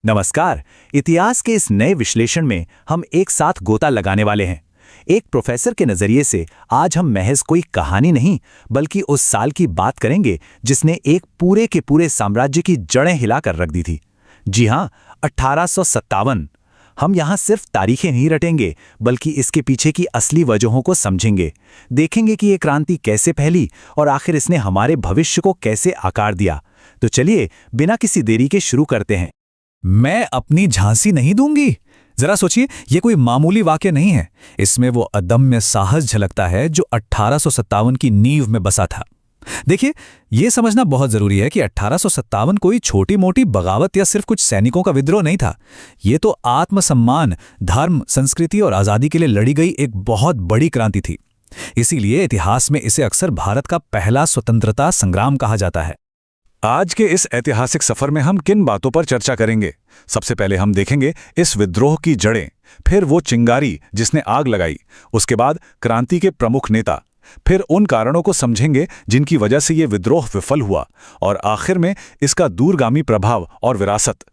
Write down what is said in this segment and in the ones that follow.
नमस्कार। इतिहास के इस नए विश्लेषण में हम एक साथ गोता लगाने वाले हैं। एक प्रोफेसर के नजरिए से आज हम महज कोई कहानी नहीं बल्कि उस साल की बात करेंगे जिसने एक पूरे के पूरे साम्राज्य की जड़ें हिलाकर रख दी थी। जी हाँ, 1857। हम यहाँ सिर्फ तारीखें नहीं रटेंगे बल्कि इसके पीछे की असली वजहों को समझेंगे। देखेंगे कि ये क्रांति कैसे फैली और आखिर इसने हमारे भविष्य को कैसे आकार दिया। तो चलिए बिना किसी देरी के शुरू करते हैं। मैं अपनी झांसी नहीं दूंगी। जरा सोचिए, ये कोई मामूली वाक्य नहीं है। इसमें वो अदम्य साहस झलकता है जो 1857 की नींव में बसा था। देखिए, ये समझना बहुत जरूरी है कि 1857 कोई छोटी मोटी बगावत या सिर्फ कुछ सैनिकों का विद्रोह नहीं था। ये तो आत्मसम्मान, धर्म, संस्कृति और आजादी के लिए लड़ी गई एक बहुत बड़ी क्रांति थी। इसीलिए इतिहास में इसे अक्सर भारत का पहला स्वतंत्रता संग्राम कहा जाता है। आज के इस ऐतिहासिक सफर में हम किन बातों पर चर्चा करेंगे? सबसे पहले हम देखेंगे इस विद्रोह की जड़ें, फिर वो चिंगारी जिसने आग लगाई, उसके बाद क्रांति के प्रमुख नेता, फिर उन कारणों को समझेंगे जिनकी वजह से ये विद्रोह विफल हुआ, और आखिर में इसका दूरगामी प्रभाव और विरासत।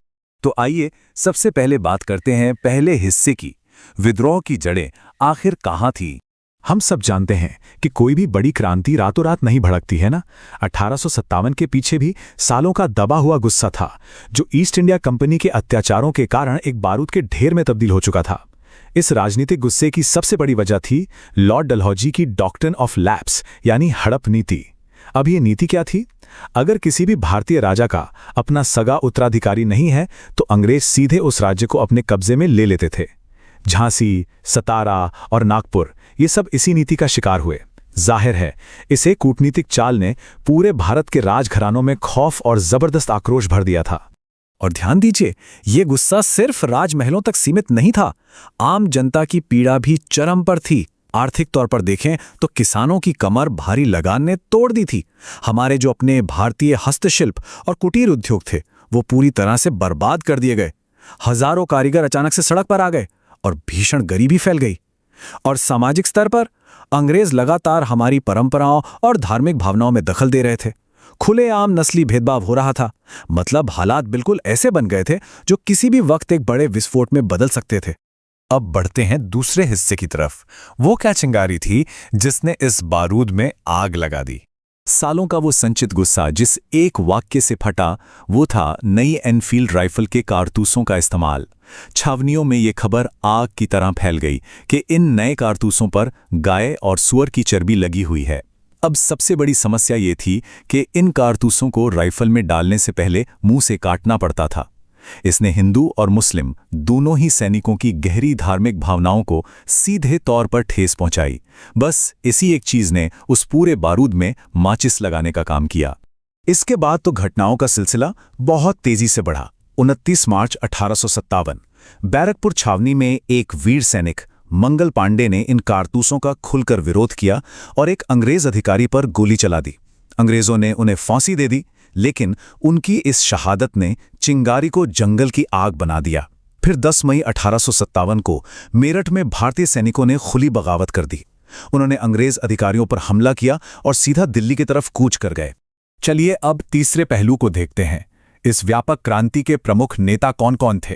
तो आइए सबसे पहले बात करते हैं पहले हिस्से की। विद्रोह की जड़ें आखिर कहाँ थी? हम सब जानते हैं कि कोई भी बड़ी क्रांति रातों रात नहीं भड़कती है ना। 1857 के पीछे भी सालों का दबा हुआ गुस्सा था, जो ईस्ट इंडिया कंपनी के अत्याचारों के कारण एक बारूद के ढेर में तब्दील हो चुका था। इस राजनीतिक गुस्से की सबसे बड़ी वजह थी लॉर्ड डलहौजी की डॉक्ट्रिन ऑफ लैप्स यानी हड़प नीति। अब ये नीति क्या थी? अगर किसी भी भारतीय राजा का अपना सगा उत्तराधिकारी नहीं है तो अंग्रेज सीधे उस राज्य को अपने कब्जे में ले लेते थे। झांसी, सतारा और नागपुर ये सब इसी नीति का शिकार हुए। जाहिर है, इसे कूटनीतिक चाल ने पूरे भारत के राजघरानों में खौफ और जबरदस्त आक्रोश भर दिया था। और ध्यान दीजिए, ये गुस्सा सिर्फ राजमहलों तक सीमित नहीं था। आम जनता की पीड़ा भी चरम पर थी। आर्थिक तौर पर देखें तो किसानों की कमर भारी लगान ने तोड़ दी थी। हमारे जो अपने भारतीय हस्तशिल्प और कुटीर उद्योग थे वो पूरी तरह से बर्बाद कर दिए गए। हजारों कारीगर अचानक से सड़क पर आ गए और भीषण गरीबी फैल गई। और सामाजिक स्तर पर अंग्रेज लगातार हमारी परंपराओं और धार्मिक भावनाओं में दखल दे रहे थे। खुलेआम नस्ली भेदभाव हो रहा था। मतलब हालात बिल्कुल ऐसे बन गए थे जो किसी भी वक्त एक बड़े विस्फोट में बदल सकते थे। अब बढ़ते हैं दूसरे हिस्से की तरफ। वो क्या चिंगारी थी जिसने इस बारूद में आग लगा दी? सालों का वो संचित गुस्सा जिस एक वाक्य से फटा, वो था नई एनफील्ड राइफल के कारतूसों का इस्तेमाल। छावनियों में ये खबर आग की तरह फैल गई कि इन नए कारतूसों पर गाय और सुअर की चर्बी लगी हुई है। अब सबसे बड़ी समस्या ये थी कि इन कारतूसों को राइफल में डालने से पहले मुंह से काटना पड़ता था। इसने हिंदू और मुस्लिम दोनों ही सैनिकों की गहरी धार्मिक भावनाओं को सीधे तौर पर ठेस पहुंचाई। बस इसी एक चीज ने उस पूरे बारूद में माचिस लगाने का काम किया। इसके बाद तो घटनाओं का सिलसिला बहुत तेजी से बढ़ा। 29 मार्च 1857 बैरकपुर छावनी में एक वीर सैनिक मंगल पांडे ने इन कारतूसों का खुलकर विरोध किया और एक अंग्रेज अधिकारी पर गोली चला दी। अंग्रेजों ने उन्हें फांसी दे दी, लेकिन उनकी इस शहादत ने चिंगारी को जंगल की आग बना दिया। फिर 10 मई 1857 को मेरठ में भारतीय सैनिकों ने खुली बगावत कर दी। उन्होंने अंग्रेज अधिकारियों पर हमला किया और सीधा दिल्ली की तरफ कूच कर गए। चलिए अब तीसरे पहलू को देखते हैं। इस व्यापक क्रांति के प्रमुख नेता कौन कौन थे?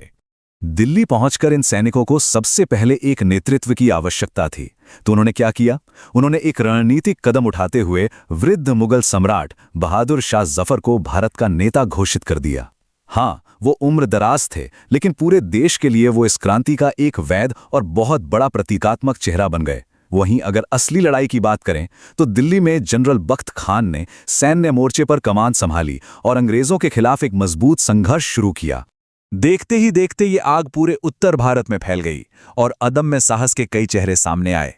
दिल्ली पहुंचकर इन सैनिकों को सबसे पहले एक नेतृत्व की आवश्यकता थी। तो उन्होंने क्या किया? उन्होंने एक रणनीतिक कदम उठाते हुए वृद्ध मुगल सम्राट बहादुर शाह जफर को भारत का नेता घोषित कर दिया। हाँ, वो उम्र दराज थे, लेकिन पूरे देश के लिए वो इस क्रांति का एक वैध और बहुत बड़ा प्रतीकात्मक चेहरा बन गए। वहीं अगर असली लड़ाई की बात करें तो दिल्ली में जनरल बख्त खान ने सैन्य मोर्चे पर कमान संभाली और अंग्रेजों के खिलाफ एक मजबूत संघर्ष शुरू किया। देखते ही देखते ये आग पूरे उत्तर भारत में फैल गई और अदम्य साहस के कई चेहरे सामने आए।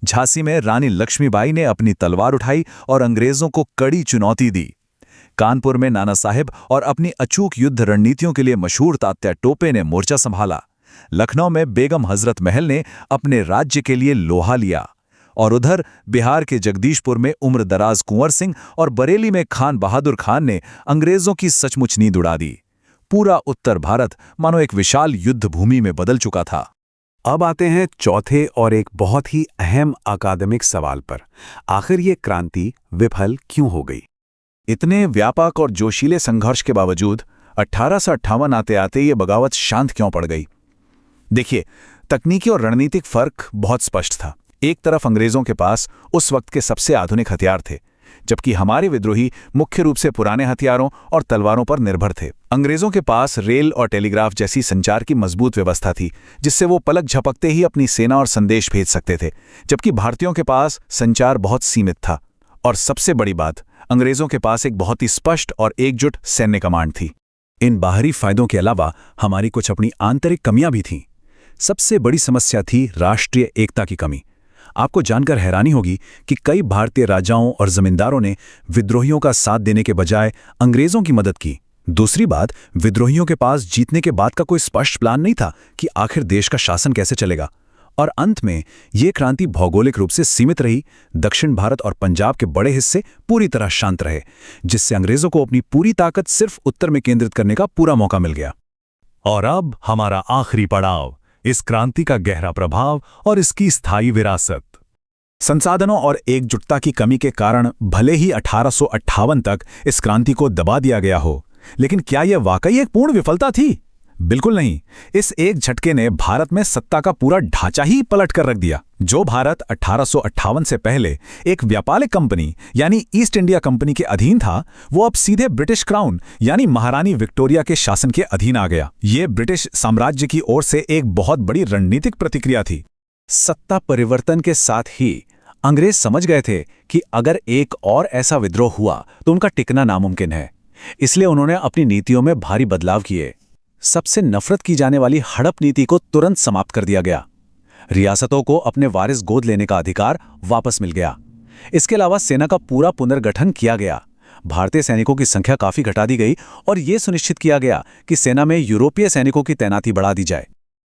झांसी में रानी लक्ष्मीबाई ने अपनी तलवार उठाई और अंग्रेजों को कड़ी चुनौती दी। कानपुर में नाना साहेब और अपनी अचूक युद्ध रणनीतियों के लिए मशहूर तात्या टोपे ने मोर्चा संभाला। लखनऊ में बेगम हजरत महल ने अपने राज्य के लिए लोहा लिया। और उधर बिहार के जगदीशपुर में उम्र दराज कुंवर सिंह और बरेली में खान बहादुर खान ने अंग्रेजों की सचमुच नींद उड़ा दी। पूरा उत्तर भारत मानो एक विशाल युद्ध भूमि में बदल चुका था। अब आते हैं चौथे और एक बहुत ही अहम अकादमिक सवाल पर। आखिर ये क्रांति विफल क्यों हो गई? इतने व्यापक और जोशीले संघर्ष के बावजूद 1858 आते आते ये बगावत शांत क्यों पड़ गई? देखिए, तकनीकी और रणनीतिक फर्क बहुत स्पष्ट था। एक तरफ अंग्रेजों के पास उस वक्त के सबसे आधुनिक हथियार थे, जबकि हमारे विद्रोही मुख्य रूप से पुराने हथियारों और तलवारों पर निर्भर थे। अंग्रेजों के पास रेल और टेलीग्राफ जैसी संचार की मजबूत व्यवस्था थी, जिससे वो पलक झपकते ही अपनी सेना और संदेश भेज सकते थे, जबकि भारतीयों के पास संचार बहुत सीमित था। और सबसे बड़ी बात, अंग्रेजों के पास एक बहुत ही स्पष्ट और एकजुट सैन्य कमांड थी। इन बाहरी फायदों के अलावा हमारी कुछ अपनी आंतरिक कमियां भी थीं। सबसे बड़ी समस्या थी राष्ट्रीय एकता की कमी। आपको जानकर हैरानी होगी कि कई भारतीय राजाओं और जमींदारों ने विद्रोहियों का साथ देने के बजाय अंग्रेजों की मदद की। दूसरी बात, विद्रोहियों के पास जीतने के बाद का कोई स्पष्ट प्लान नहीं था कि आखिर देश का शासन कैसे चलेगा। और अंत में ये क्रांति भौगोलिक रूप से सीमित रही। दक्षिण भारत और पंजाब के बड़े हिस्से पूरी तरह शांत रहे, जिससे अंग्रेजों को अपनी पूरी ताकत सिर्फ उत्तर में केंद्रित करने का पूरा मौका मिल गया। और अब हमारा आखिरी पड़ाव, इस क्रांति का गहरा प्रभाव और इसकी स्थायी विरासत। संसाधनों और एकजुटता की कमी के कारण भले ही 1858 तक इस क्रांति को दबा दिया गया हो, लेकिन क्या यह वाकई एक पूर्ण विफलता थी? बिल्कुल नहीं। इस एक झटके ने भारत में सत्ता का पूरा ढांचा ही पलट कर रख दिया। जो भारत 1858 से पहले एक व्यापारिक कंपनी यानी ईस्ट इंडिया कंपनी के अधीन था, वो अब सीधे ब्रिटिश क्राउन यानी महारानी विक्टोरिया के शासन के अधीन आ गया। ये ब्रिटिश साम्राज्य की ओर से एक बहुत बड़ी रणनीतिक प्रतिक्रिया थी। सत्ता परिवर्तन के साथ ही अंग्रेज समझ गए थे कि अगर एक और ऐसा विद्रोह हुआ तो उनका टिकना नामुमकिन है। इसलिए उन्होंने अपनी नीतियों में भारी बदलाव किए। सबसे नफरत की जाने वाली हड़प नीति को तुरंत समाप्त कर दिया गया। रियासतों को अपने वारिस गोद लेने का अधिकार वापस मिल गया। इसके अलावा सेना का पूरा पुनर्गठन किया गया। भारतीय सैनिकों की संख्या काफी घटा दी गई और यह सुनिश्चित किया गया कि सेना में यूरोपीय सैनिकों की तैनाती बढ़ा दी जाए।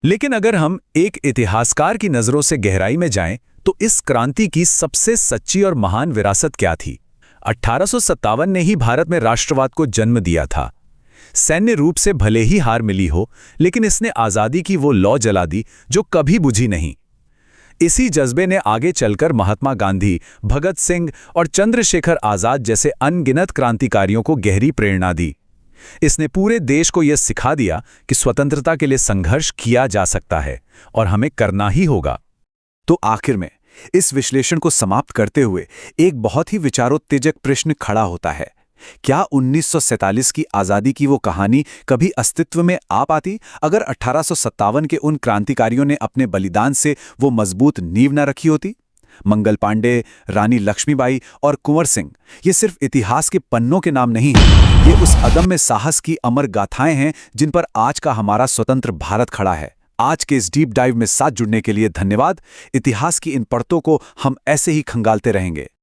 लेकिन अगर हम एक इतिहासकार की नजरों से गहराई में जाएं, तो इस क्रांति की सबसे सच्ची और महान विरासत क्या थी? 1857 ने ही भारत में राष्ट्रवाद को जन्म दिया था। सैन्य रूप से भले ही हार मिली हो, लेकिन इसने आजादी की वो लौ जला दी जो कभी बुझी नहीं। इसी जज्बे ने आगे चलकर महात्मा गांधी, भगत सिंह और चंद्रशेखर आजाद जैसे अनगिनत क्रांतिकारियों को गहरी प्रेरणा दी। इसने पूरे देश को यह सिखा दिया कि स्वतंत्रता के लिए संघर्ष किया जा सकता है और हमें करना ही होगा। तो आखिर में इस विश्लेषण को समाप्त करते हुए एक बहुत ही विचारोत्तेजक प्रश्न खड़ा होता है। क्या 1947 की आज़ादी की वो कहानी कभी अस्तित्व में आ पाती अगर 1857 के उन क्रांतिकारियों ने अपने बलिदान से वो मजबूत नींव न रखी होती? मंगल पांडे, रानी लक्ष्मीबाई और कुंवर सिंह ये सिर्फ इतिहास के पन्नों के नाम नहीं हैं, ये उस अदम्य साहस की अमर गाथाएं हैं जिन पर आज का हमारा स्वतंत्र भारत खड़ा है। आज के इस डीप डाइव में साथ जुड़ने के लिए धन्यवाद। इतिहास की इन परतों को हम ऐसे ही खंगालते रहेंगे।